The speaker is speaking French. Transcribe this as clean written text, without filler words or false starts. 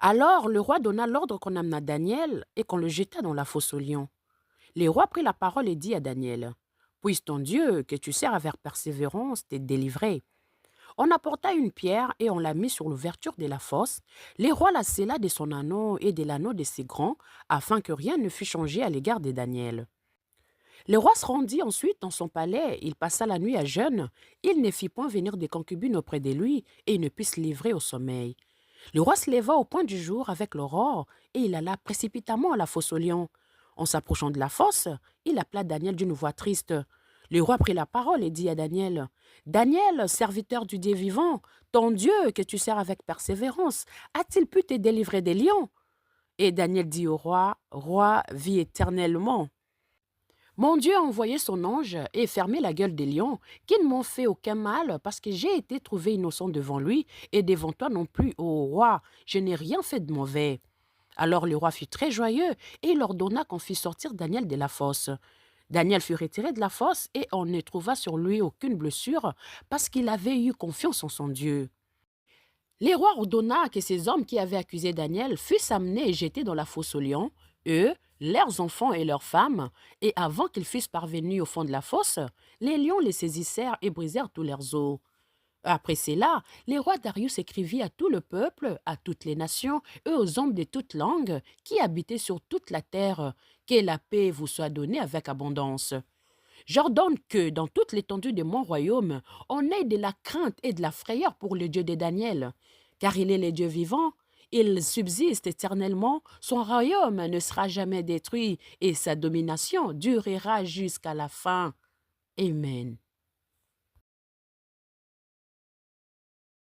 Alors le roi donna l'ordre qu'on amena Daniel et qu'on le jeta dans la fosse aux lions. Le roi prit la parole et dit à Daniel, puisse ton Dieu, que tu sers avec persévérance, t'est délivré. On apporta une pierre et on la mit sur l'ouverture de la fosse. Le roi la scella de son anneau et de l'anneau de ses grands, afin que rien ne fût changé à l'égard de Daniel. Le roi se rendit ensuite dans son palais, il passa la nuit à jeûne, il ne fit point venir des concubines auprès de lui, et il ne put se livrer au sommeil. Le roi se leva au point du jour avec l'aurore, et il alla précipitamment à la fosse aux lions. En s'approchant de la fosse, il appela Daniel d'une voix triste. Le roi prit la parole et dit à Daniel, Daniel, serviteur du Dieu vivant, ton Dieu que tu sers avec persévérance, a-t-il pu te délivrer des lions? Et Daniel dit au roi, Roi, vis éternellement. Mon Dieu a envoyé son ange et fermé la gueule des lions, qui ne m'ont fait aucun mal, parce que j'ai été trouvé innocent devant lui, et devant toi non plus, ô roi, je n'ai rien fait de mauvais. Alors le roi fut très joyeux, et il ordonna qu'on fît sortir Daniel de la fosse. Daniel fut retiré de la fosse, et on ne trouva sur lui aucune blessure, parce qu'il avait eu confiance en son Dieu. Le roi ordonna que ces hommes qui avaient accusé Daniel fussent amenés et jetés dans la fosse aux lions, eux, leurs enfants et leurs femmes, et avant qu'ils fussent parvenus au fond de la fosse, les lions les saisissèrent et brisèrent tous leurs os. Après cela, le roi Darius écrivit à tout le peuple, à toutes les nations et aux hommes de toutes langues qui habitaient sur toute la terre, que la paix vous soit donnée avec abondance. J'ordonne que, dans toute l'étendue de mon royaume, on ait de la crainte et de la frayeur pour le Dieu de Daniel, car il est le Dieu vivant, il subsiste éternellement, son royaume ne sera jamais détruit et sa domination durera jusqu'à la fin. Amen.